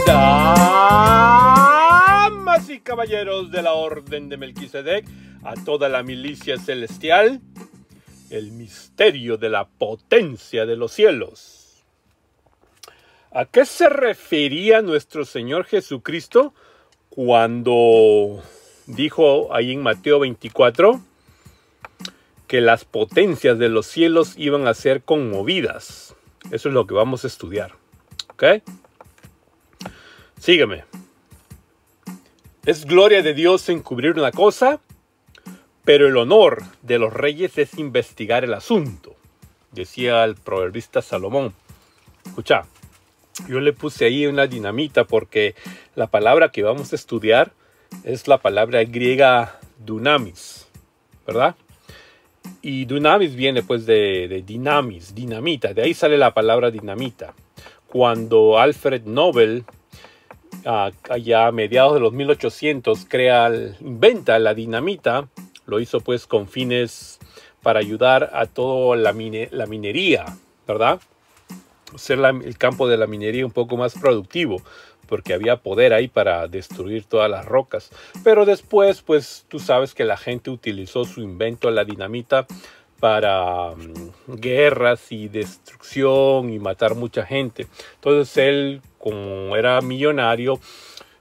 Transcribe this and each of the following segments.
Damas y caballeros de la Orden de Melquisedec, a toda la milicia celestial, el misterio de la potencia de los cielos. ¿A qué se refería nuestro Señor Jesucristo cuando dijo ahí en Mateo 24 que las potencias de los cielos iban a ser conmovidas? Eso es lo que vamos a estudiar. ¿Ok? Sígueme. Es gloria de Dios encubrir una cosa, pero el honor de los reyes es investigar el asunto, decía el proverbista Salomón. Escucha, yo le puse ahí una dinamita porque la palabra que vamos a estudiar es la palabra griega dunamis, ¿verdad? Y dunamis viene pues de dinamis, dinamita, de ahí sale la palabra dinamita. Cuando Alfred Nobel, allá a mediados de los 1800, inventa la dinamita, lo hizo pues con fines para ayudar a toda la minería, ¿verdad? Hacer el campo de la minería un poco más productivo, porque había poder ahí para destruir todas las rocas. Pero después, pues tú sabes que la gente utilizó su invento, la dinamita, para guerras y destrucción y matar mucha gente. Entonces él, como era millonario,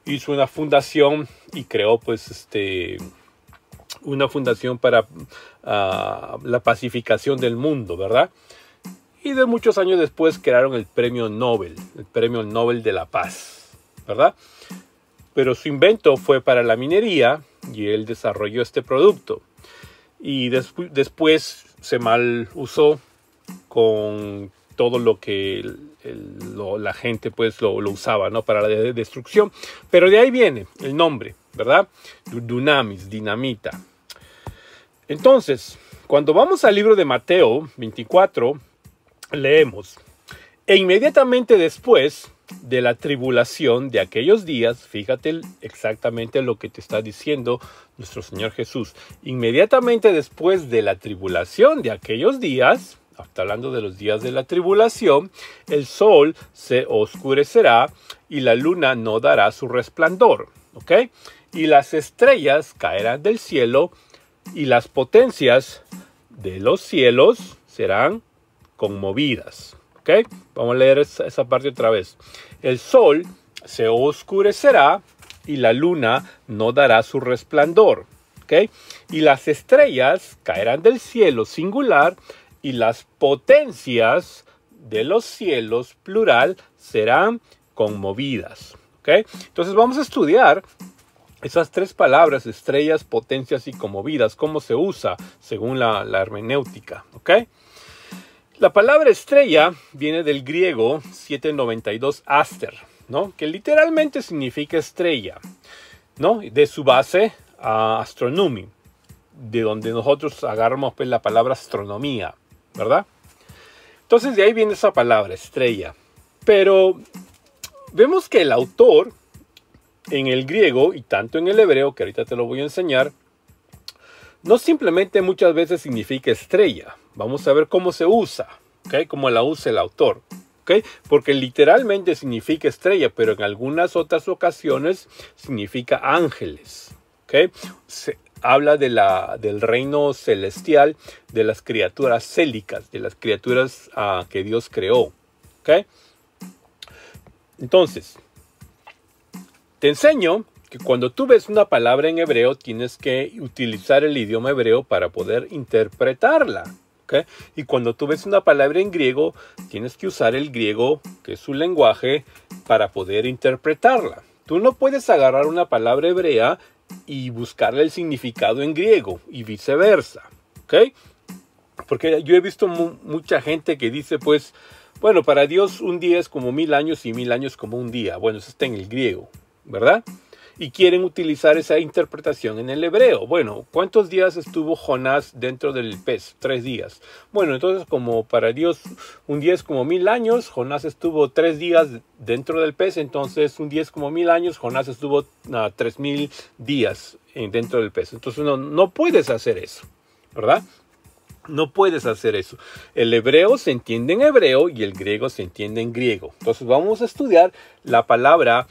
hizo una fundación y creó pues una fundación para la pacificación del mundo, ¿verdad? Y de muchos años después crearon el premio Nobel de la Paz, ¿verdad? Pero su invento fue para la minería y él desarrolló este producto. Y después se mal usó con todo lo que la gente pues lo usaba, ¿no? Para la destrucción. Pero de ahí viene el nombre, ¿verdad? Dunamis, dinamita. Entonces, cuando vamos al libro de Mateo 24, leemos: e inmediatamente después de la tribulación de aquellos días, fíjate exactamente lo que te está diciendo nuestro Señor Jesús. Inmediatamente después de la tribulación de aquellos días, está hablando de los días de la tribulación, el sol se oscurecerá y la luna no dará su resplandor, ¿ok? Y las estrellas caerán del cielo y las potencias de los cielos serán conmovidas. ¿Okay? Vamos a leer esa parte otra vez. El sol se oscurecerá y la luna no dará su resplandor. ¿Okay? Y las estrellas caerán del cielo singular y las potencias de los cielos plural serán conmovidas. ¿Okay? Entonces vamos a estudiar esas tres palabras: estrellas, potencias y conmovidas, cómo se usa según la hermenéutica. ¿Ok? La palabra estrella viene del griego 792 aster, ¿no? Que literalmente significa estrella, ¿no? De su base astronomy, de donde nosotros agarramos pues la palabra astronomía, ¿verdad? Entonces de ahí viene esa palabra, estrella. Pero vemos que el autor en el griego y tanto en el hebreo, que ahorita te lo voy a enseñar, no simplemente muchas veces significa estrella. Vamos a ver cómo se usa, ¿okay? Cómo la usa el autor, ¿okay? Porque literalmente significa estrella, pero en algunas otras ocasiones significa ángeles, ¿okay? Se habla del reino celestial, de las criaturas célicas, de las criaturas que Dios creó, ¿okay? Entonces, te enseño que cuando tú ves una palabra en hebreo, tienes que utilizar el idioma hebreo para poder interpretarla. ¿Okay? Y cuando tú ves una palabra en griego, tienes que usar el griego, que es su lenguaje, para poder interpretarla. Tú no puedes agarrar una palabra hebrea y buscarle el significado en griego y viceversa. ¿Okay? Porque yo he visto mucha gente que dice, pues, bueno, para Dios un día es como 1000 años y 1000 años como un día. Bueno, eso está en el griego, ¿verdad? Y quieren utilizar esa interpretación en el hebreo. Bueno, ¿cuántos días estuvo Jonás dentro del pez? 3 días. Bueno, entonces como para Dios un día es como 1000 años, Jonás estuvo 3 días dentro del pez, entonces un día es como 1000 años, Jonás estuvo 3000 días dentro del pez. Entonces no puedes hacer eso, ¿verdad? No puedes hacer eso. El hebreo se entiende en hebreo y el griego se entiende en griego. Entonces vamos a estudiar la palabra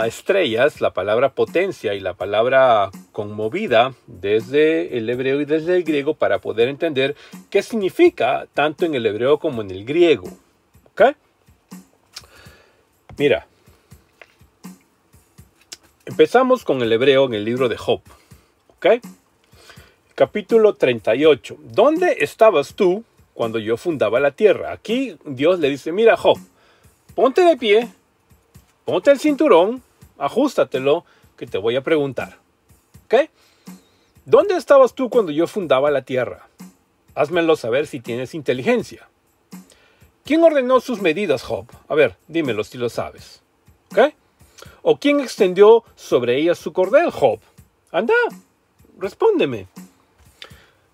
estrellas, la palabra potencia y la palabra conmovida desde el hebreo y desde el griego para poder entender qué significa tanto en el hebreo como en el griego. ¿Ok? Mira, empezamos con el hebreo en el libro de Job. ¿Ok? Capítulo 38. ¿Dónde estabas tú cuando yo fundaba la tierra? Aquí Dios le dice, mira Job, ponte de pie, ponte el cinturón, ajústatelo, que te voy a preguntar. ¿Ok? ¿Dónde estabas tú cuando yo fundaba la tierra? Házmelo saber si tienes inteligencia. ¿Quién ordenó sus medidas, Job? A ver, dímelo si lo sabes. ¿Ok? ¿O quién extendió sobre ellas su cordel, Job? Anda, respóndeme.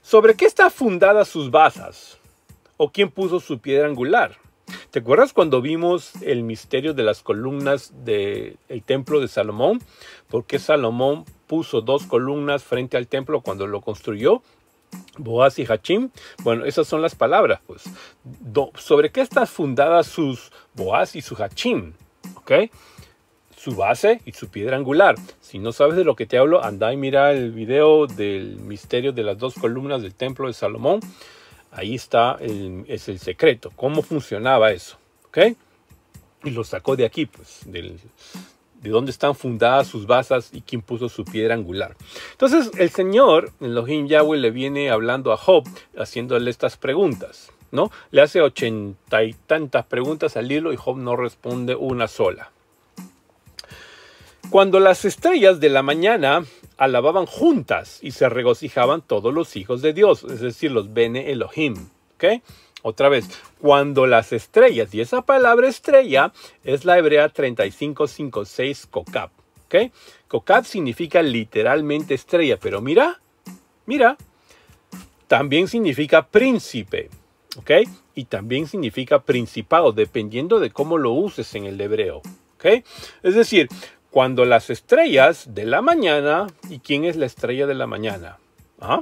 ¿Sobre qué está fundada sus basas? ¿O quién puso su piedra angular? ¿Te acuerdas cuando vimos el misterio de las columnas del templo de Salomón? ¿Por qué Salomón puso 2 columnas frente al templo cuando lo construyó? Boaz y Jachim. Bueno, esas son las palabras, pues. ¿Sobre qué están fundadas sus Boaz y su Jachim? ¿Ok? Su base y su piedra angular. Si no sabes de lo que te hablo, anda y mira el video del misterio de las 2 columnas del templo de Salomón. Ahí está, es el secreto, cómo funcionaba eso. ¿Ok? Y lo sacó de aquí, pues, de dónde están fundadas sus bases y quién puso su piedra angular. Entonces, el Señor, Elohim Yahweh, le viene hablando a Job, haciéndole estas preguntas, ¿no? Le hace 80 y tantas preguntas al hilo y Job no responde una sola. Cuando las estrellas de la mañana alababan juntas y se regocijaban todos los hijos de Dios, es decir, los Bene Elohim. ¿Ok? Otra vez, cuando las estrellas, y esa palabra estrella es la hebrea 3556 Kokab. ¿Ok? Kokab significa literalmente estrella, pero mira, también significa príncipe. ¿Ok? Y también significa principado, dependiendo de cómo lo uses en el hebreo. ¿Ok? Es decir, cuando las estrellas de la mañana, ¿y quién es la estrella de la mañana? ¿Ah?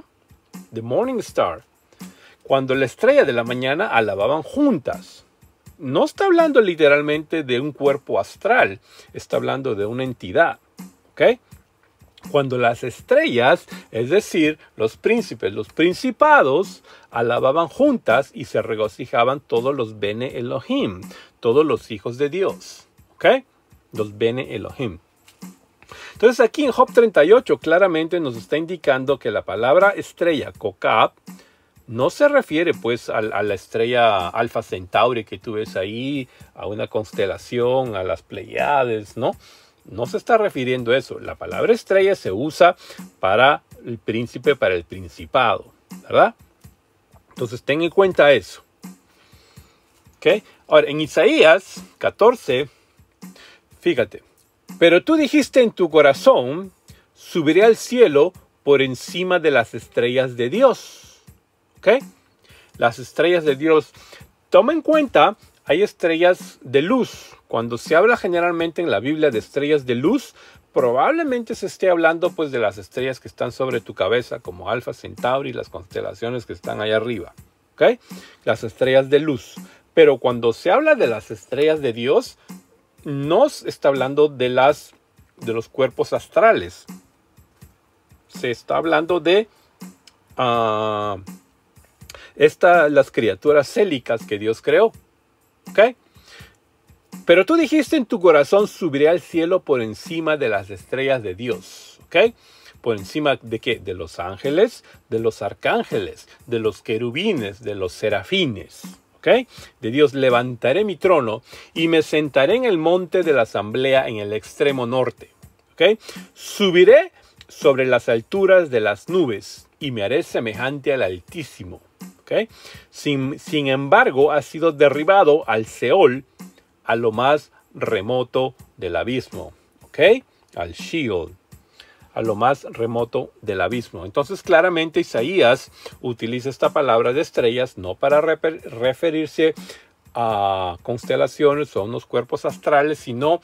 The Morning Star. Cuando la estrella de la mañana alababan juntas. No está hablando literalmente de un cuerpo astral, está hablando de una entidad. ¿Ok? Cuando las estrellas, es decir, los príncipes, los principados, alababan juntas y se regocijaban todos los Bene Elohim, todos los hijos de Dios. ¿Ok? Los Bene Elohim. Entonces aquí en Job 38 claramente nos está indicando que la palabra estrella, Kokab, no se refiere pues a la estrella Alfa Centauri que tú ves ahí, a una constelación, a las Pleiades, ¿no? No se está refiriendo a eso. La palabra estrella se usa para el príncipe, para el principado, ¿verdad? Entonces ten en cuenta eso. ¿Ok? Ahora, en Isaías 14, fíjate. Pero tú dijiste en tu corazón, subiré al cielo por encima de las estrellas de Dios. ¿Ok? Las estrellas de Dios. Toma en cuenta, hay estrellas de luz. Cuando se habla generalmente en la Biblia de estrellas de luz, probablemente se esté hablando pues de las estrellas que están sobre tu cabeza, como Alfa Centauri, las constelaciones que están allá arriba. ¿Ok? Las estrellas de luz. Pero cuando se habla de las estrellas de Dios, no está hablando de los cuerpos astrales. Se está hablando de las criaturas célicas que Dios creó. ¿Ok? Pero tú dijiste en tu corazón, subiré al cielo por encima de las estrellas de Dios. ¿Ok? ¿Por encima de qué? De los ángeles, de los arcángeles, de los querubines, de los serafines. ¿Ok? De Dios levantaré mi trono y me sentaré en el monte de la asamblea en el extremo norte. ¿Ok? Subiré sobre las alturas de las nubes y me haré semejante al Altísimo. ¿Ok? Sin embargo, ha sido derribado al Seol, a lo más remoto del abismo. ¿Ok? Al Sheol, a lo más remoto del abismo. Entonces claramente Isaías utiliza esta palabra de estrellas no para referirse a constelaciones o a unos cuerpos astrales, sino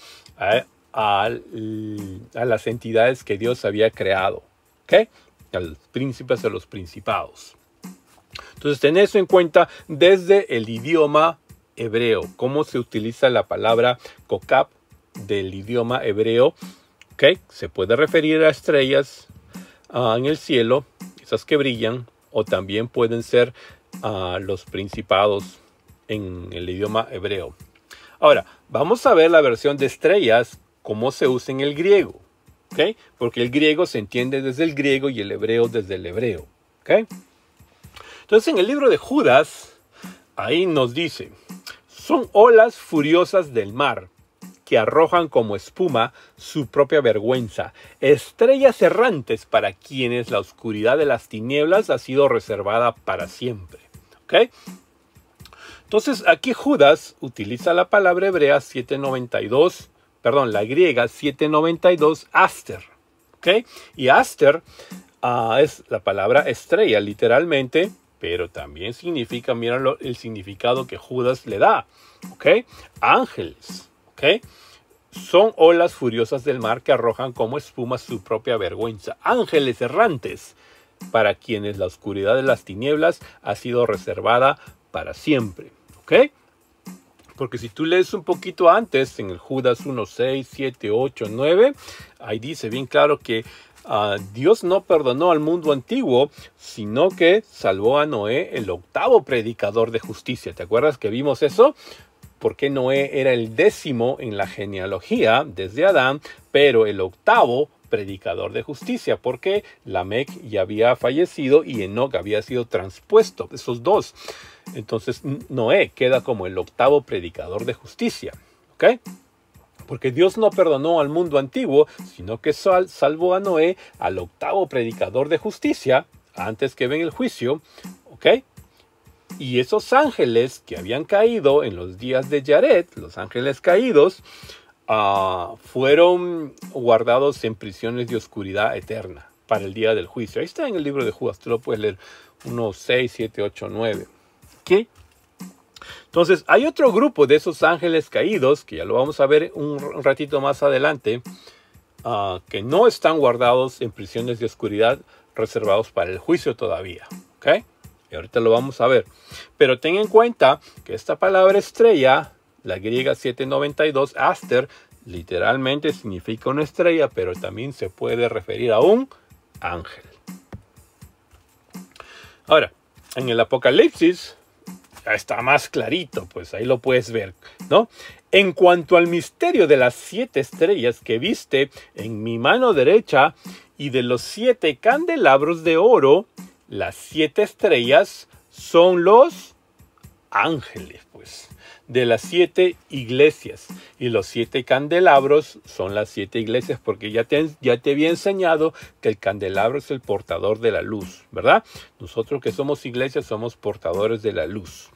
a las entidades que Dios había creado. ¿Ok? A los príncipes, a los principados. Entonces, ten eso en cuenta desde el idioma hebreo. Cómo se utiliza la palabra kokab del idioma hebreo. ¿Okay? Se puede referir a estrellas en el cielo, esas que brillan, o también pueden ser los principados en el idioma hebreo. Ahora, vamos a ver la versión de estrellas, cómo se usa en el griego. ¿Okay? Porque el griego se entiende desde el griego y el hebreo desde el hebreo. ¿Okay? Entonces, en el libro de Judas, ahí nos dice, son olas furiosas del mar que arrojan como espuma su propia vergüenza, estrellas errantes para quienes la oscuridad de las tinieblas ha sido reservada para siempre. ¿Okay? Entonces, aquí Judas utiliza la palabra hebrea 792, perdón, la griega 792, aster. ¿Okay? Y aster es la palabra estrella, literalmente, pero también significa, miren el significado que Judas le da. ¿Okay? Ángeles. ¿Okay? Son olas furiosas del mar que arrojan como espuma su propia vergüenza. Ángeles errantes para quienes la oscuridad de las tinieblas ha sido reservada para siempre. ¿Ok? Porque si tú lees un poquito antes, en el Judas 1, 6, 7, 8, 9, ahí dice bien claro que Dios no perdonó al mundo antiguo, sino que salvó a Noé, el octavo predicador de justicia. ¿Te acuerdas que vimos eso? Porque Noé era el 10º en la genealogía desde Adán, pero el octavo predicador de justicia, porque Lamec ya había fallecido y Enoc había sido transpuesto, esos dos. Entonces Noé queda como el octavo predicador de justicia. ¿Ok? Porque Dios no perdonó al mundo antiguo, sino que salvó a Noé, al octavo predicador de justicia, antes que venga el juicio. ¿Ok? Y esos ángeles que habían caído en los días de Yared, los ángeles caídos, fueron guardados en prisiones de oscuridad eterna para el día del juicio. Ahí está en el libro de Judas, tú lo puedes leer, 1, 6, 7, 8, 9. ¿Qué? Entonces, hay otro grupo de esos ángeles caídos, que ya lo vamos a ver un ratito más adelante, que no están guardados en prisiones de oscuridad reservados para el juicio todavía. ¿Ok? Y ahorita lo vamos a ver. Pero ten en cuenta que esta palabra estrella, la griega 792, aster, literalmente significa una estrella, pero también se puede referir a un ángel. Ahora, en el Apocalipsis está más clarito, pues ahí lo puedes ver, ¿no? En cuanto al misterio de las 7 estrellas que viste en mi mano derecha y de los 7 candelabros de oro, las 7 estrellas son los ángeles, pues, de las 7 iglesias. Y los 7 candelabros son las 7 iglesias, porque ya te había enseñado que el candelabro es el portador de la luz, ¿verdad? Nosotros que somos iglesias somos portadores de la luz.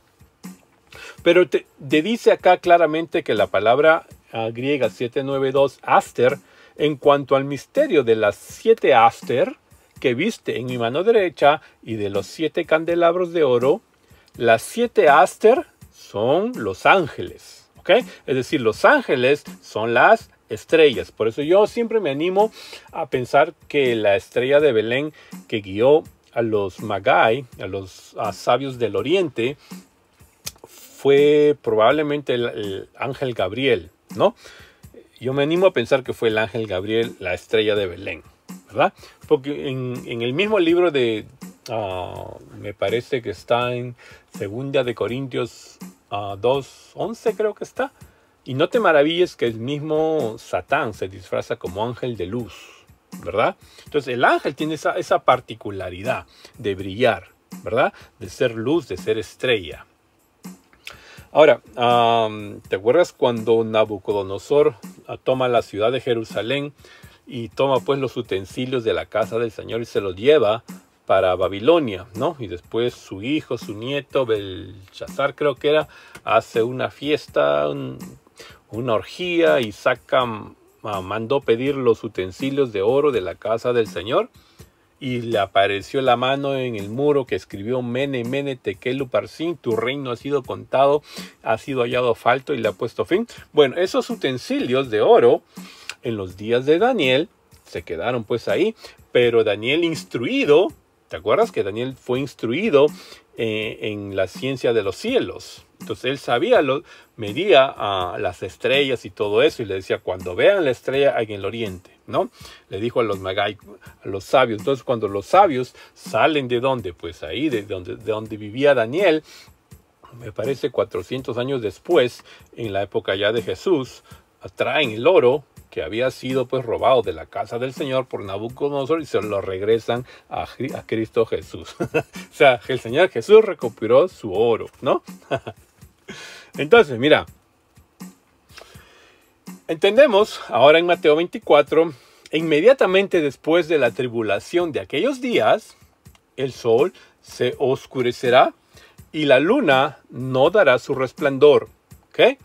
Pero te dice acá claramente que la palabra griega 792, aster, en cuanto al misterio de las 7 aster que viste en mi mano derecha y de los 7 candelabros de oro, las 7 aster son los ángeles, ¿ok? Es decir, los ángeles son las estrellas. Por eso yo siempre me animo a pensar que la estrella de Belén que guió a los Magai, a los sabios del oriente, fue probablemente el ángel Gabriel, ¿no? Yo me animo a pensar que fue el ángel Gabriel, la estrella de Belén, ¿verdad? Porque en el mismo libro de, me parece que está en 2 de Corintios 2:11 creo que está. Y no te maravilles que el mismo Satán se disfraza como ángel de luz, ¿verdad? Entonces el ángel tiene esa particularidad de brillar, ¿verdad? De ser luz, de ser estrella. Ahora, ¿te acuerdas cuando Nabucodonosor toma la ciudad de Jerusalén y toma pues los utensilios de la casa del Señor y se los lleva para Babilonia, ¿no? Y después su hijo, su nieto, Belshazzar creo que era, hace una fiesta, una orgía y mandó pedir los utensilios de oro de la casa del Señor. Y le apareció la mano en el muro que escribió Mene, Mene, Tekel, Uparsin, tu reino ha sido contado, ha sido hallado falto y le ha puesto fin. Bueno, esos utensilios de oro en los días de Daniel se quedaron pues ahí, pero Daniel instruido ¿Te acuerdas que Daniel fue instruido en la ciencia de los cielos? Entonces él sabía, medía las estrellas y todo eso, y le decía, cuando vean la estrella en el oriente, ¿no? Le dijo a los magai, a los sabios. Entonces cuando los sabios salen ¿de dónde? Pues ahí, de donde vivía Daniel, me parece 400 años después, en la época ya de Jesús, traen el oro que había sido pues robado de la casa del Señor por Nabucodonosor y se lo regresan a Cristo Jesús. O sea, el Señor Jesús recuperó su oro, ¿no? Entonces, mira, entendemos ahora en Mateo 24, inmediatamente después de la tribulación de aquellos días, el sol se oscurecerá y la luna no dará su resplandor, ¿ok?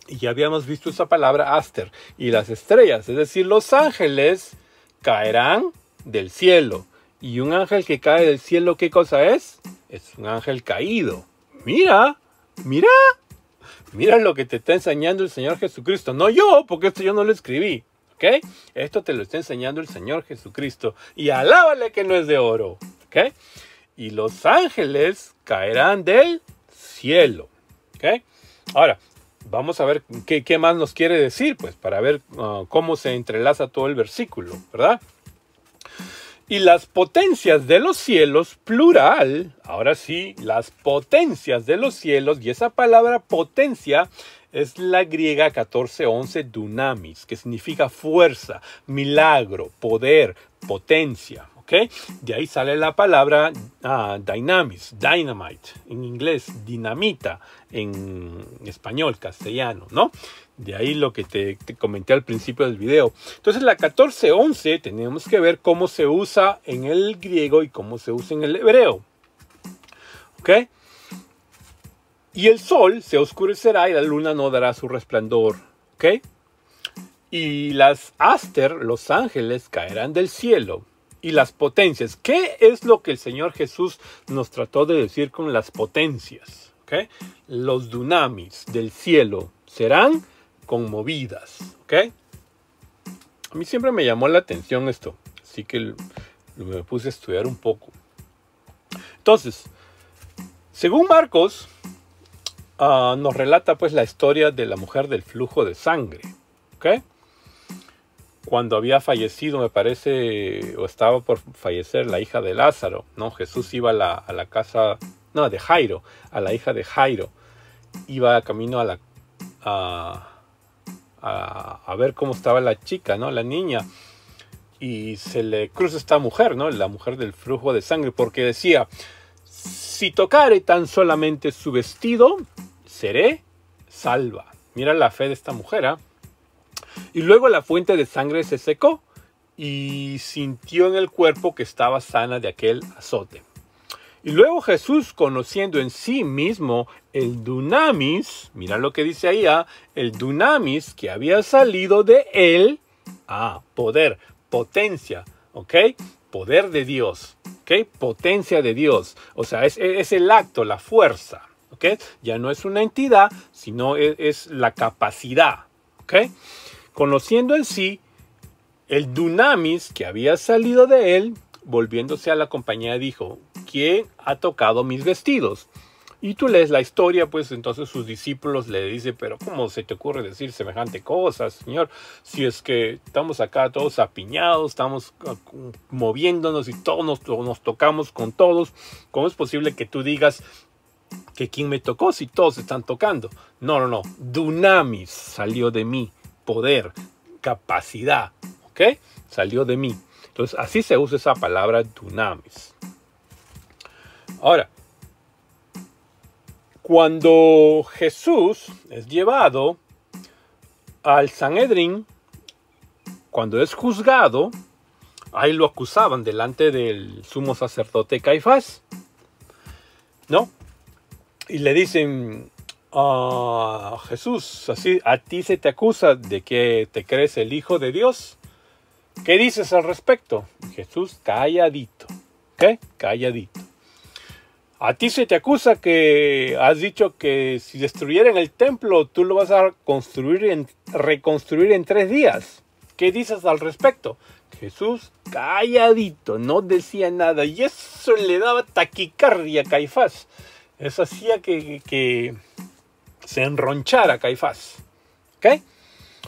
Y ya habíamos visto esa palabra Aster. Y las estrellas, es decir, los ángeles, caerán del cielo. Y un ángel que cae del cielo, ¿qué cosa es? Es un ángel caído. Mira, mira. Mira lo que te está enseñando el Señor Jesucristo. No yo, porque esto yo no lo escribí. ¿Ok? Esto te lo está enseñando el Señor Jesucristo. Y alábale que no es de oro. ¿Ok? Y los ángeles caerán del cielo. ¿Ok? Ahora, vamos a ver qué más nos quiere decir, pues, para ver cómo se entrelaza todo el versículo, ¿verdad? Y las potencias de los cielos, plural, ahora sí, las potencias de los cielos, y esa palabra potencia es la griega 1411 dunamis, que significa fuerza, milagro, poder, potencia. ¿Okay? De ahí sale la palabra dynamis, dynamite, en inglés, dinamita, en español, castellano, ¿no? De ahí lo que te comenté al principio del video. Entonces la 1411 tenemos que ver cómo se usa en el griego y cómo se usa en el hebreo. ¿Ok? Y el sol se oscurecerá y la luna no dará su resplandor. ¿Ok? Y las Aster, los ángeles, caerán del cielo. Y las potencias. ¿Qué es lo que el Señor Jesús nos trató de decir con las potencias? ¿Okay? Los dunamis del cielo serán conmovidas. ¿Okay? A mí siempre me llamó la atención esto. Así que me puse a estudiar un poco. Entonces, según Marcos, nos relata pues la historia de la mujer del flujo de sangre. ¿Okay? Cuando había fallecido, me parece, o estaba por fallecer la hija de Lázaro, ¿no? Jesús iba a la casa, no, de Jairo, a la hija de Jairo. Iba camino a ver cómo estaba la chica, ¿no? La niña. Y se le cruza esta mujer, ¿no? La mujer del flujo de sangre, porque decía, si tocare tan solamente su vestido, seré salva. Mira la fe de esta mujer, ¿eh? Y luego la fuente de sangre se secó y sintió en el cuerpo que estaba sana de aquel azote. Y luego Jesús, conociendo en sí mismo el dunamis, mira lo que dice ahí, el dunamis que había salido de él, poder, potencia, ¿ok? Poder de Dios, ¿ok? Potencia de Dios, o sea, es el acto, la fuerza, ¿ok? Ya no es una entidad, sino es la capacidad, ¿ok? Conociendo en sí el dunamis que había salido de él, volviéndose a la compañía dijo, ¿quién ha tocado mis vestidos? Y tú lees la historia, pues entonces sus discípulos le dicen, pero ¿cómo se te ocurre decir semejante cosa, Señor? Si es que estamos acá todos apiñados, estamos moviéndonos y todos nos tocamos con todos, ¿cómo es posible que tú digas que quién me tocó si todos están tocando? No, dunamis salió de mí. Poder, capacidad, ¿ok? Salió de mí. Entonces, así se usa esa palabra dunamis. Ahora, cuando Jesús es llevado al Sanedrín, cuando es juzgado, ahí lo acusaban delante del sumo sacerdote Caifás, ¿no? Y le dicen, Jesús, así a ti se te acusa de que te crees el Hijo de Dios. ¿Qué dices al respecto? Jesús, calladito. ¿Ok? Calladito. A ti se te acusa que has dicho que si destruyeran el templo, tú lo vas a reconstruir en 3 días. ¿Qué dices al respecto? Jesús calladito, no decía nada. Y eso le daba taquicardia a Caifás. Eso hacía que se enronchara Caifás. ¿Ok?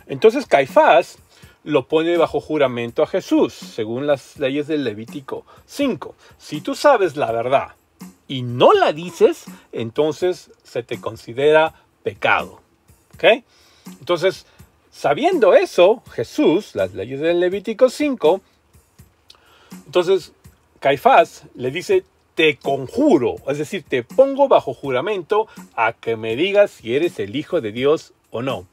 Entonces Caifás lo pone bajo juramento a Jesús, según las leyes del Levítico 5. Si tú sabes la verdad y no la dices, entonces se te considera pecado. ¿Ok? Entonces, sabiendo eso, Jesús, las leyes del Levítico 5, entonces Caifás le dice, te conjuro, es decir, te pongo bajo juramento a que me digas si eres el Hijo de Dios o no.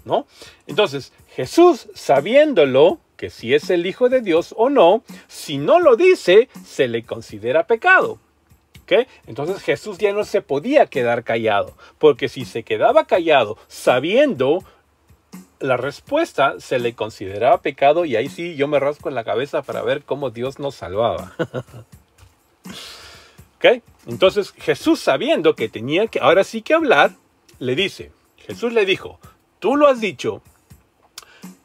¿No? Entonces, Jesús, sabiéndolo, que si es el Hijo de Dios o no, si no lo dice, se le considera pecado. ¿Okay? Entonces Jesús ya no se podía quedar callado, porque si se quedaba callado sabiendo la respuesta, se le consideraba pecado, y ahí sí yo me rasco en la cabeza para ver cómo Dios nos salvaba. ¿Okay? Entonces Jesús, sabiendo que tenía que ahora sí que hablar, le dice, Jesús le dijo, tú lo has dicho,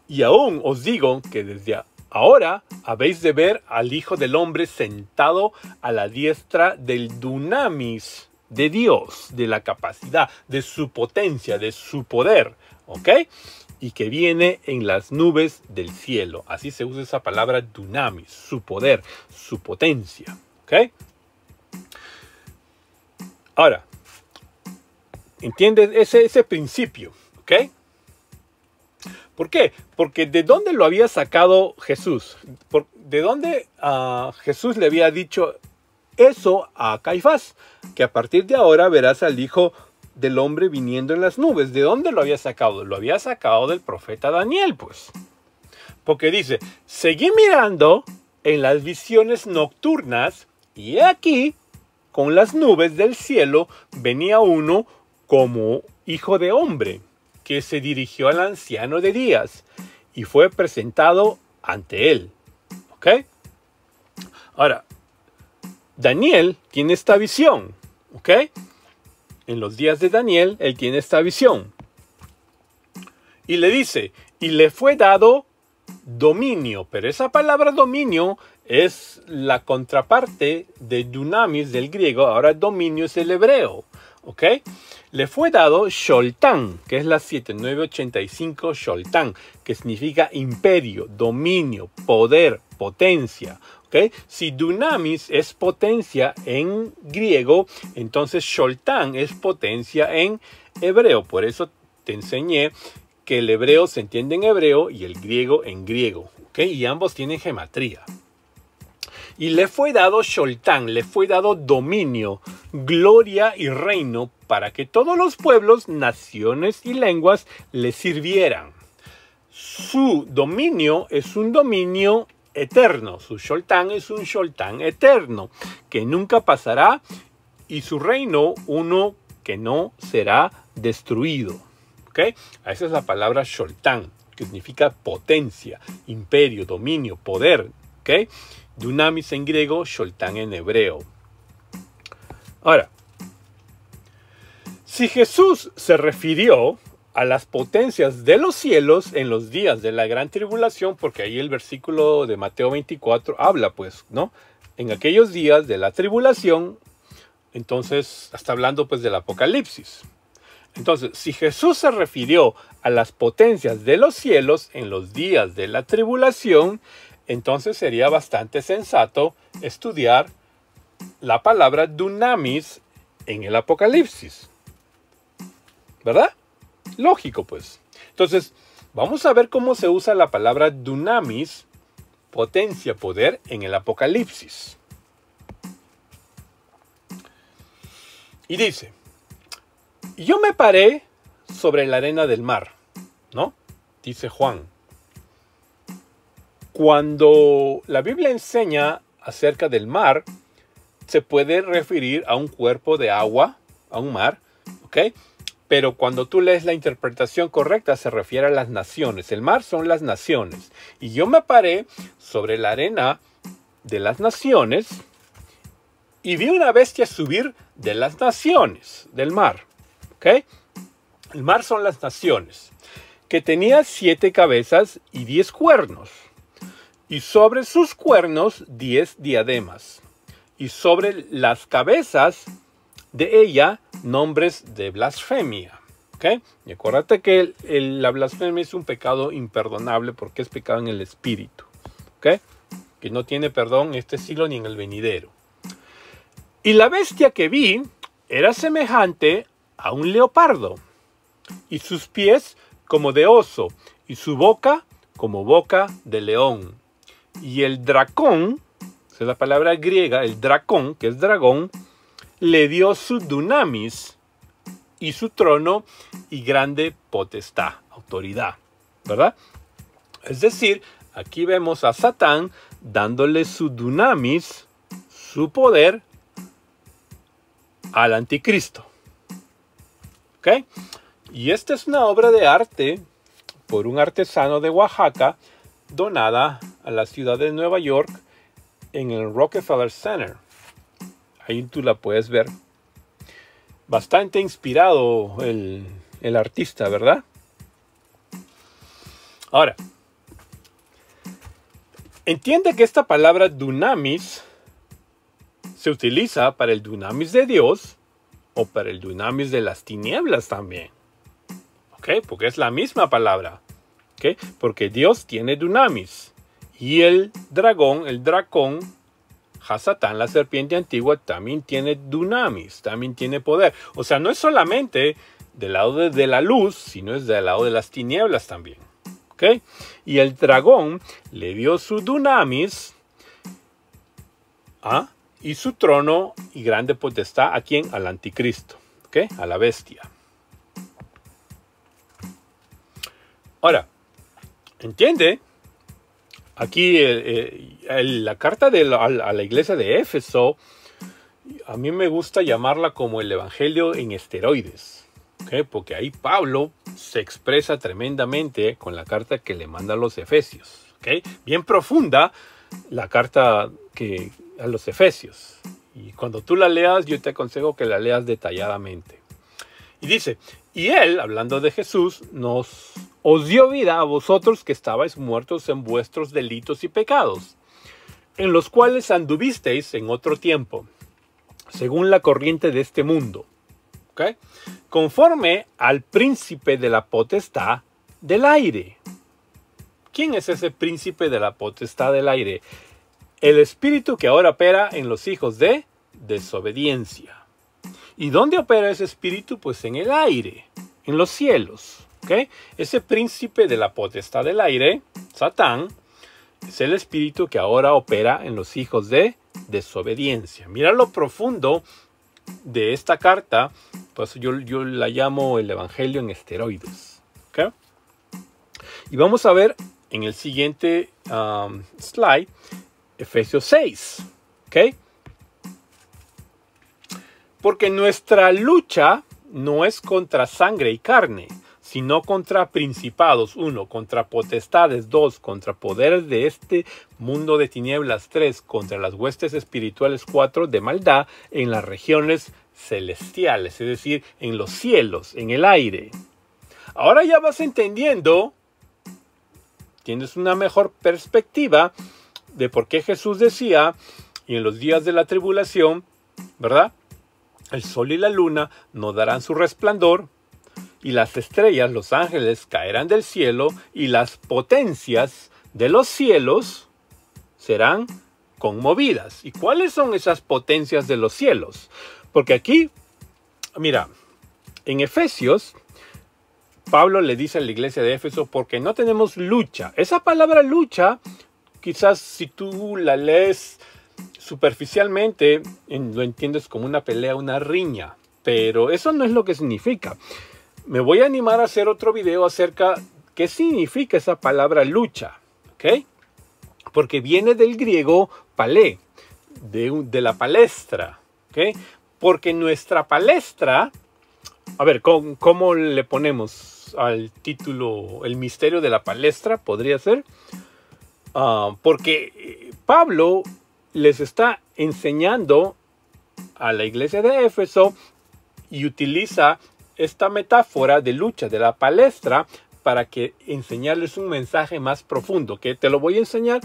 y aún os digo que desde ahora habéis de ver al Hijo del Hombre sentado a la diestra del dunamis de Dios, de la capacidad, de su potencia, de su poder, ¿ok? Y que viene en las nubes del cielo. Así se usa esa palabra dunamis, su poder, su potencia, ¿ok? Ahora, ¿entiendes ese principio? ¿Ok? ¿Por qué? Porque ¿de dónde lo había sacado Jesús? ¿De dónde Jesús le había dicho eso a Caifás? Que a partir de ahora verás al Hijo del Hombre viniendo en las nubes. ¿De dónde lo había sacado? Lo había sacado del profeta Daniel, pues. Porque dice, seguí mirando en las visiones nocturnas y aquí, con las nubes del cielo, venía uno como hijo de hombre, que se dirigió al anciano de días y fue presentado ante él. ¿Ok? Ahora, Daniel tiene esta visión. ¿Ok? En los días de Daniel, él tiene esta visión. Y le dice, y le fue dado dominio. Pero esa palabra dominio es la contraparte de dunamis del griego. Ahora dominio es el hebreo. ¿Ok? Le fue dado Sholtán, que es la 7985 Sholtán, que significa imperio, dominio, poder, potencia. ¿Okay? Si dunamis es potencia en griego, entonces Sholtán es potencia en hebreo. Por eso te enseñé que el hebreo se entiende en hebreo y el griego en griego. ¿Okay? Y ambos tienen gematría. Y le fue dado Sholtán, le fue dado dominio, gloria y reino para que todos los pueblos, naciones y lenguas le sirvieran. Su dominio es un dominio eterno, su Sholtán es un Sholtán eterno, que nunca pasará, y su reino uno que no será destruido. ¿Okay? Esa es la palabra Sholtán, que significa potencia, imperio, dominio, poder. ¿Okay? Dunamis en griego, Sholtán en hebreo. Ahora, si Jesús se refirió a las potencias de los cielos en los días de la gran tribulación, porque ahí el versículo de Mateo 24 habla, pues, ¿no? En aquellos días de la tribulación, entonces está hablando pues del Apocalipsis. Entonces, si Jesús se refirió a las potencias de los cielos en los días de la tribulación, entonces sería bastante sensato estudiar la palabra dunamis en el Apocalipsis. ¿Verdad? Lógico, pues. Entonces, vamos a ver cómo se usa la palabra dunamis, potencia, poder, en el Apocalipsis. Y dice, yo me paré sobre la arena del mar, ¿no? Dice Juan. Cuando la Biblia enseña acerca del mar, se puede referir a un cuerpo de agua, a un mar, ¿ok? Pero cuando tú lees la interpretación correcta, se refiere a las naciones. El mar son las naciones. Y yo me paré sobre la arena de las naciones y vi una bestia subir de las naciones, del mar, ¿ok? El mar son las naciones, que tenía 7 cabezas y 10 cuernos. y sobre sus cuernos 10 diademas, y sobre las cabezas de ella nombres de blasfemia. ¿Okay? Y acuérdate que la blasfemia es un pecado imperdonable porque es pecado en el espíritu. ¿Okay? Que no tiene perdón en este siglo ni en el venidero. Y la bestia que vi era semejante a un leopardo, y sus pies como de oso, y su boca como boca de león. Y el dracón, esa es la palabra griega, el dracón, que es dragón, le dio su dunamis y su trono y grande potestad, autoridad, ¿verdad? Es decir, aquí vemos a Satán dándole su dunamis, su poder, al anticristo. ¿Ok? Y esta es una obra de arte por un artesano de Oaxaca, donada a la ciudad de Nueva York en el Rockefeller Center. Ahí tú la puedes ver. Bastante inspirado el artista, ¿verdad? Ahora, entiende que esta palabra dunamis se utiliza para el dunamis de Dios o para el dunamis de las tinieblas también. ¿Ok? Porque es la misma palabra. ¿Ok? Porque Dios tiene dunamis. Y el dracón, Hasatán, la serpiente antigua, también tiene dunamis, también tiene poder. O sea, no es solamente del lado de la luz, sino es del lado de las tinieblas también. ¿Ok? Y el dragón le dio su dunamis y su trono y grande potestad a quién? Al anticristo. ¿Ok? A la bestia. Ahora, entiende, aquí la carta a la iglesia de Éfeso, a mí me gusta llamarla como el evangelio en esteroides. ¿Okay? Porque ahí Pablo se expresa tremendamente con la carta que le manda a los Efesios. ¿Okay? Bien profunda la carta a los Efesios. Y cuando tú la leas, yo te aconsejo que la leas detalladamente. Y dice, y él, hablando de Jesús, os dio vida a vosotros que estabais muertos en vuestros delitos y pecados, en los cuales anduvisteis en otro tiempo, según la corriente de este mundo, ¿okay? Conforme al príncipe de la potestad del aire. ¿Quién es ese príncipe de la potestad del aire? El espíritu que ahora opera en los hijos de desobediencia. ¿Y dónde opera ese espíritu? Pues en el aire, en los cielos. ¿Okay? Ese príncipe de la potestad del aire, Satán, es el espíritu que ahora opera en los hijos de desobediencia. Mira lo profundo de esta carta, pues yo la llamo el evangelio en esteroides. ¿Okay? Y vamos a ver en el siguiente slide, Efesios 6. ¿Okay? Porque nuestra lucha no es contra sangre y carne, sino contra principados, 1, contra potestades, 2, contra poderes de este mundo de tinieblas, 3, contra las huestes espirituales, 4, de maldad en las regiones celestiales, es decir, en los cielos, en el aire. Ahora ya vas entendiendo, tienes una mejor perspectiva de por qué Jesús decía, y en los días de la tribulación, ¿verdad? El sol y la luna no darán su resplandor, y las estrellas, los ángeles, caerán del cielo, y las potencias de los cielos serán conmovidas. ¿Y cuáles son esas potencias de los cielos? Porque aquí, mira, en Efesios, Pablo le dice a la iglesia de Éfeso, porque no tenemos lucha. Esa palabra lucha, quizás si tú la lees superficialmente, lo entiendes como una pelea, una riña, pero eso no es lo que significa. Me voy a animar a hacer otro video acerca de qué significa esa palabra lucha, ¿ok? Porque viene del griego palé, de la palestra, ¿ok? Porque nuestra palestra, a ver, ¿cómo le ponemos al título el misterio de la palestra? Podría ser, porque Pablo les está enseñando a la iglesia de Éfeso y utiliza esta metáfora de lucha de la palestra para que enseñarles un mensaje más profundo, que te lo voy a enseñar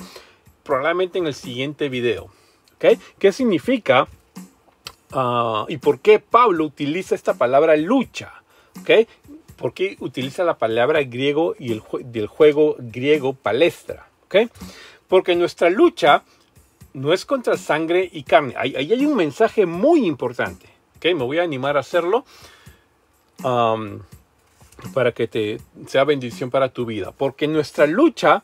probablemente en el siguiente video. ¿Okay? ¿Qué significa y por qué Pablo utiliza esta palabra lucha? ¿Okay? ¿Por qué utiliza la palabra griego y del juego griego palestra? ¿Okay? Porque nuestra lucha no es contra sangre y carne. Ahí hay un mensaje muy importante. ¿Okay? Me voy a animar a hacerlo para que sea bendición para tu vida. Porque nuestra lucha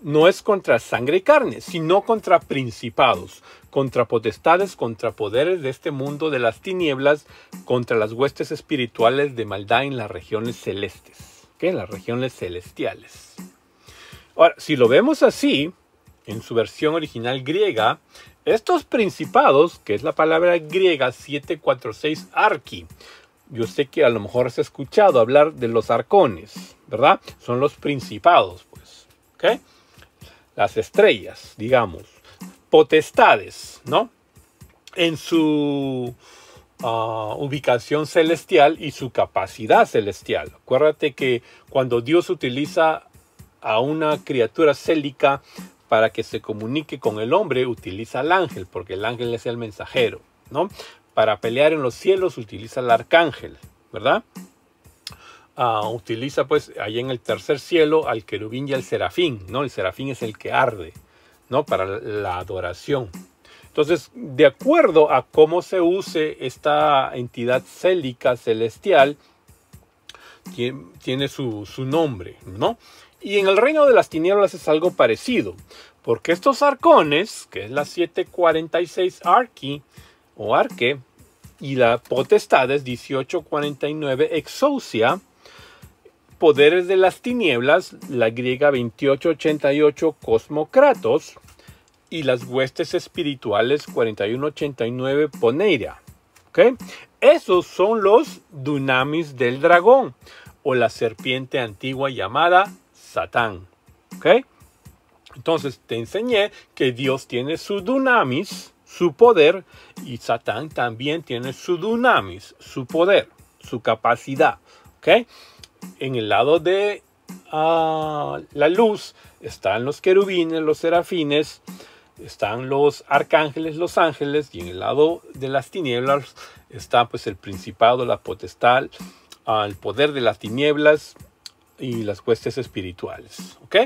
no es contra sangre y carne, sino contra principados, contra potestades, contra poderes de este mundo de las tinieblas, contra las huestes espirituales de maldad en las regiones celestes, ¿okay? Las regiones celestiales. Ahora, si lo vemos así, en su versión original griega, estos principados, que es la palabra griega 746 archi, yo sé que a lo mejor has escuchado hablar de los arcones, ¿verdad? Son los principados, pues, ¿ok? Las estrellas, digamos, potestades, ¿no? En su ubicación celestial y su capacidad celestial. Acuérdate que cuando Dios utiliza a una criatura célica para que se comunique con el hombre, utiliza al ángel, porque el ángel es el mensajero, ¿no? Para pelear en los cielos utiliza al arcángel, ¿verdad? Utiliza pues ahí en el tercer cielo al querubín y al serafín, ¿no? El serafín es el que arde, ¿no? Para la adoración. Entonces, de acuerdo a cómo se use esta entidad célica celestial, tiene su nombre, ¿no? Y en el reino de las tinieblas es algo parecido, porque estos arcones, que es la 746 archi o arque, y la potestades 1849 exousia, poderes de las tinieblas, la griega 2888 cosmokratos, y las huestes espirituales 4189 poneira. ¿Okay? Esos son los dunamis del dragón, o la serpiente antigua llamada Satán. ¿Okay? Entonces te enseñé que Dios tiene su dunamis, su poder, y Satán también tiene su dunamis, su poder, su capacidad. ¿Okay? En el lado de la luz están los querubines, los serafines, están los arcángeles, los ángeles, y en el lado de las tinieblas está pues el principado, la potestad, el poder de las tinieblas y las huestes espirituales. ¿Ok?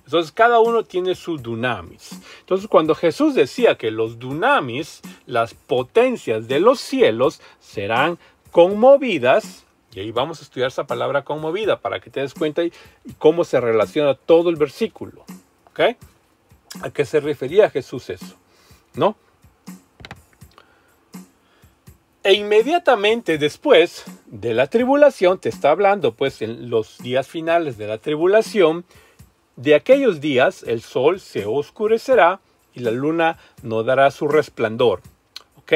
Entonces cada uno tiene su dunamis. Entonces cuando Jesús decía que los dunamis, las potencias de los cielos, serán conmovidas, y ahí vamos a estudiar esa palabra conmovida para que te des cuenta y cómo se relaciona todo el versículo. ¿Ok? ¿A qué se refería Jesús eso? ¿No? E inmediatamente después de la tribulación, te está hablando pues en los días finales de la tribulación, de aquellos días el sol se oscurecerá y la luna no dará su resplandor. ¿Ok?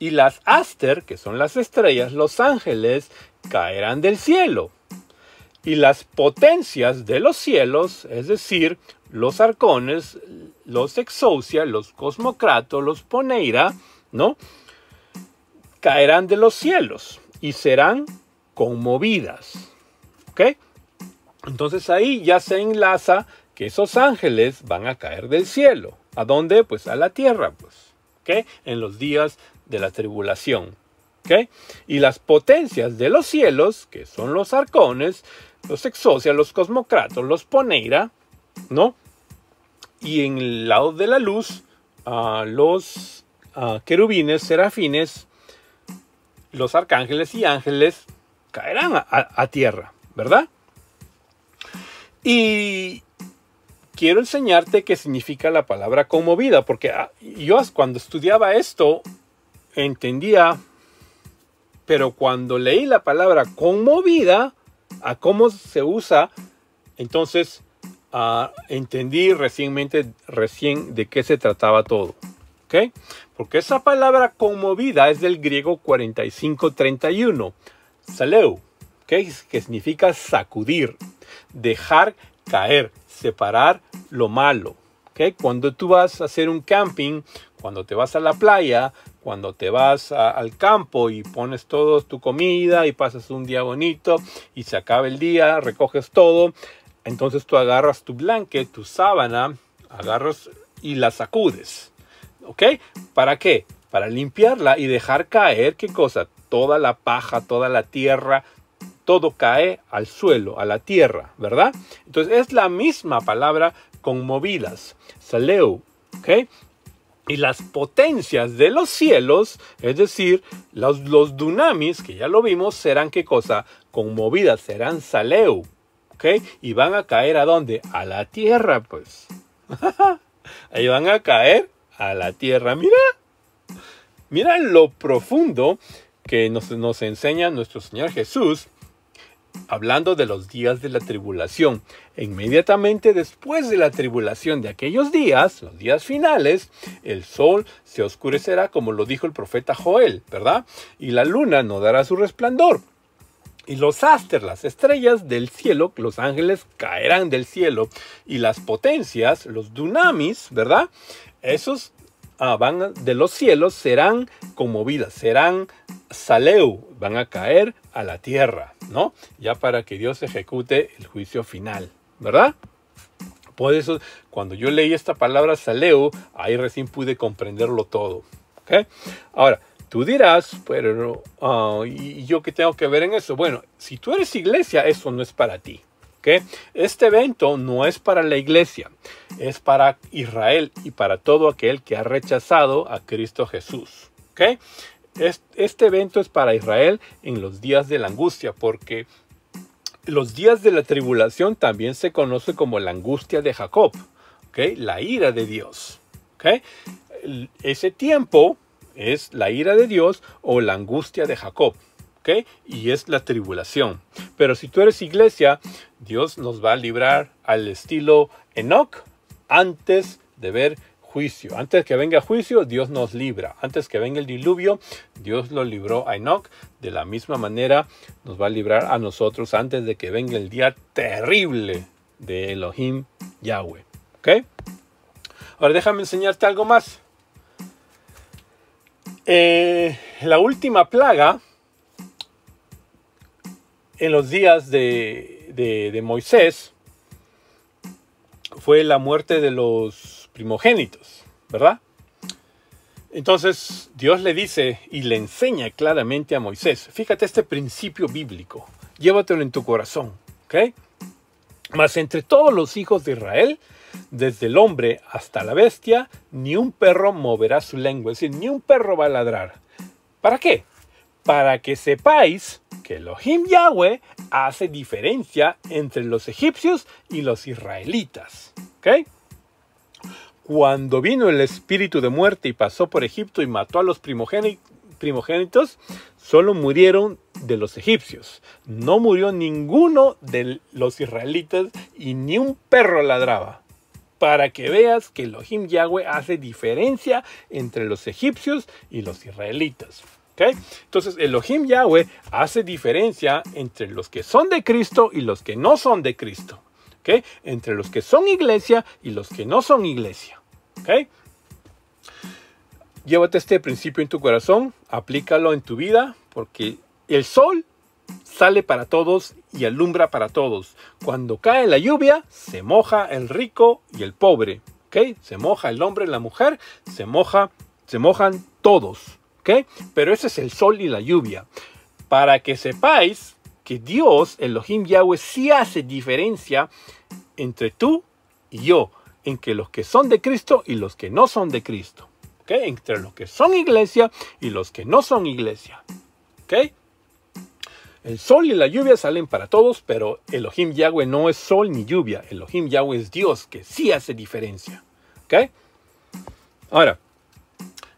Y las Aster, que son las estrellas, los ángeles, caerán del cielo. Y las potencias de los cielos, es decir, los arcones, los exousia, los cosmokratos, los poneira, ¿no? Caerán de los cielos y serán conmovidas. ¿Ok? Entonces ahí ya se enlaza que esos ángeles van a caer del cielo. ¿A dónde? Pues a la tierra, pues. ¿Ok? En los días de la tribulación. ¿Ok? Y las potencias de los cielos, que son los arcones, los exousia, los cosmokratos, los poneira, ¿no? Y en el lado de la luz, los querubines, serafines, los arcángeles y ángeles caerán a tierra, ¿verdad? Y quiero enseñarte qué significa la palabra conmovida, porque yo cuando estudiaba esto entendía, pero cuando leí la palabra conmovida, a cómo se usa, entonces entendí recién de qué se trataba todo. ¿Okay? Porque esa palabra conmovida es del griego 4531, saleu, ¿okay? Que significa sacudir, dejar caer, separar lo malo. ¿Okay? Cuando tú vas a hacer un camping, cuando te vas a la playa, cuando te vas al campo y pones toda tu comida y pasas un día bonito y se acaba el día, recoges todo, entonces tú agarras tu blanket, tu sábana agarras y la sacudes. ¿Ok? ¿Para qué? Para limpiarla y dejar caer, ¿qué cosa? Toda la paja, toda la tierra, todo cae al suelo, a la tierra, ¿verdad? Entonces es la misma palabra con movidas, saleu, ¿ok? Y las potencias de los cielos, es decir, los dunamis, que ya lo vimos, serán ¿qué cosa? Conmovidas, serán saleu, ¿ok? Y van a caer ¿a dónde? A la tierra, pues. Ahí van a caer a la tierra. Mira lo profundo que nos enseña nuestro Señor Jesús, hablando de los días de la tribulación. Inmediatamente después de la tribulación de aquellos días, los días finales, el sol se oscurecerá, como lo dijo el profeta Joel, ¿verdad? Y la luna no dará su resplandor. Y los astros, las estrellas del cielo, los ángeles caerán del cielo. Y las potencias, los dunamis, ¿verdad? Esos van de los cielos serán conmovidas, serán saleu, van a caer a la tierra, ¿no? Ya para que Dios ejecute el juicio final, ¿verdad? Por eso, cuando yo leí esta palabra saleu, ahí recién pude comprenderlo todo, ¿ok? Ahora, tú dirás, pero, ¿y yo qué tengo que ver en eso? Bueno, si tú eres iglesia, eso no es para ti. ¿Okay? Este evento no es para la iglesia, es para Israel y para todo aquel que ha rechazado a Cristo Jesús. ¿Okay? Este evento es para Israel en los días de la angustia, porque los días de la tribulación también se conoce como la angustia de Jacob, ¿okay? La ira de Dios. ¿Okay? Ese tiempo es la ira de Dios o la angustia de Jacob. ¿Okay? Y es la tribulación. Pero si tú eres iglesia, Dios nos va a librar al estilo Enoc antes de ver juicio. Antes que venga juicio, Dios nos libra. Antes que venga el diluvio, Dios lo libró a Enoc. De la misma manera, nos va a librar a nosotros antes de que venga el día terrible de Elohim Yahweh. ¿Okay? Ahora déjame enseñarte algo más. La última plaga en los días de Moisés fue la muerte de los primogénitos, ¿verdad? Entonces Dios le dice y le enseña claramente a Moisés, fíjate este principio bíblico, llévatelo en tu corazón, ¿ok? Mas entre todos los hijos de Israel, desde el hombre hasta la bestia, ni un perro moverá su lengua, es decir, ni un perro va a ladrar. ¿Para qué? Para que sepáis que Elohim Yahweh hace diferencia entre los egipcios y los israelitas. ¿Ok? Cuando vino el espíritu de muerte y pasó por Egipto y mató a los primogénitos, solo murieron de los egipcios. No murió ninguno de los israelitas y ni un perro ladraba. Para que veas que Elohim Yahweh hace diferencia entre los egipcios y los israelitas. ¿Okay? Entonces Elohim Yahweh hace diferencia entre los que son de Cristo y los que no son de Cristo. ¿Okay? Entre los que son iglesia y los que no son iglesia. ¿Okay? Llévate este principio en tu corazón, aplícalo en tu vida, porque el sol sale para todos y alumbra para todos. Cuando cae la lluvia, se moja el rico y el pobre. ¿Okay? Se moja el hombre y la mujer, se mojan todos. ¿Okay? Pero ese es el sol y la lluvia. Para que sepáis que Dios, Elohim Yahweh, sí hace diferencia entre tú y yo, en que los que son de Cristo y los que no son de Cristo. ¿Okay? Entre los que son iglesia y los que no son iglesia. ¿Okay? El sol y la lluvia salen para todos, pero Elohim Yahweh no es sol ni lluvia. Elohim Yahweh es Dios, que sí hace diferencia. ¿Okay? Ahora,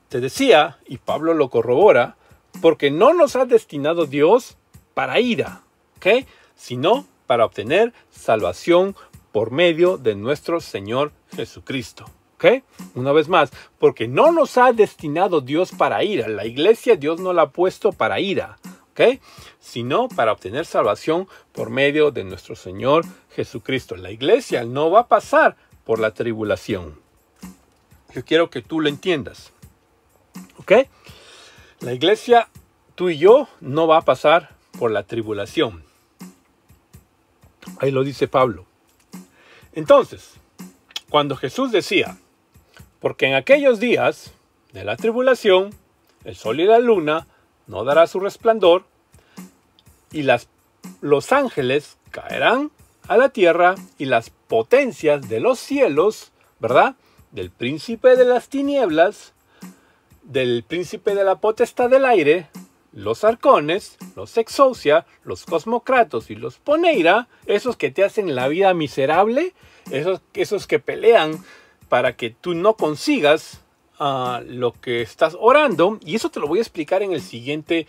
te decía, y Pablo lo corrobora, porque no nos ha destinado Dios para ira, ¿ok? Sino para obtener salvación por medio de nuestro Señor Jesucristo, ¿ok? Una vez más, porque no nos ha destinado Dios para ira. La iglesia Dios no la ha puesto para ira, ¿ok? Sino para obtener salvación por medio de nuestro Señor Jesucristo. La iglesia no va a pasar por la tribulación. Yo quiero que tú lo entiendas. ¿Ok? La iglesia, tú y yo, no va a pasar por la tribulación. Ahí lo dice Pablo. Entonces, cuando Jesús decía, porque en aquellos días de la tribulación, el sol y la luna no dará su resplandor, y los ángeles caerán a la tierra, y las potencias de los cielos, ¿verdad? Del príncipe de las tinieblas, del príncipe de la potestad del aire, los arcones, los exousia, los cosmocratos y los poneira, esos que te hacen la vida miserable, esos que pelean para que tú no consigas lo que estás orando. Y eso te lo voy a explicar en el siguiente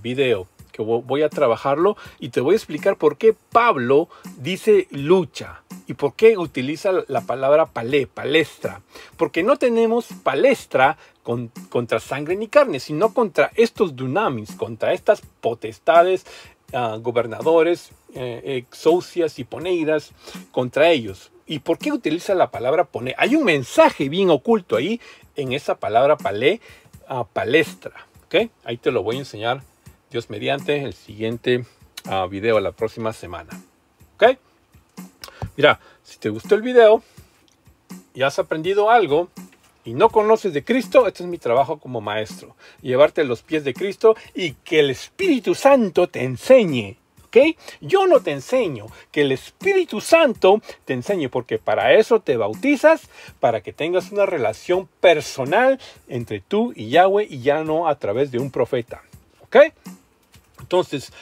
video, que voy a trabajarlo, y te voy a explicar por qué Pablo dice lucha y por qué utiliza la palabra palestra. Porque no tenemos palestra contra sangre ni carne, sino contra estos dunamis, contra estas potestades, gobernadores, exousias y poneiras, contra ellos. ¿Y por qué utiliza la palabra poner? Hay un mensaje bien oculto ahí en esa palabra palestra. ¿Okay? Ahí te lo voy a enseñar, Dios mediante, el siguiente video la próxima semana. ¿Ok? Mira, si te gustó el video y has aprendido algo y no conoces de Cristo, este es mi trabajo como maestro. Llevarte a los pies de Cristo y que el Espíritu Santo te enseñe. ¿Ok? Yo no te enseño, que el Espíritu Santo te enseñe, porque para eso te bautizas, para que tengas una relación personal entre tú y Yahweh, y ya no a través de un profeta. ¿Ok? Entonces,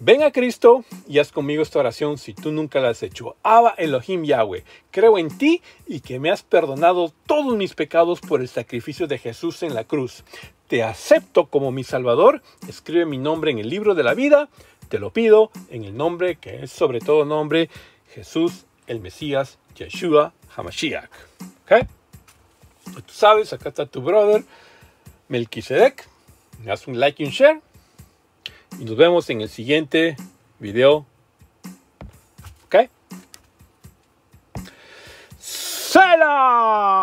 ven a Cristo y haz conmigo esta oración si tú nunca la has hecho. Abba Elohim Yahweh, creo en ti y que me has perdonado todos mis pecados por el sacrificio de Jesús en la cruz. Te acepto como mi Salvador. Escribe mi nombre en el libro de la vida. Te lo pido en el nombre que es sobre todo nombre, Jesús, el Mesías, Yeshua HaMashiach. ¿Ok? Tú sabes, acá está tu brother, Melquisedec. Me das un like y un share. Y nos vemos en el siguiente video. ¿Ok? ¡Selah!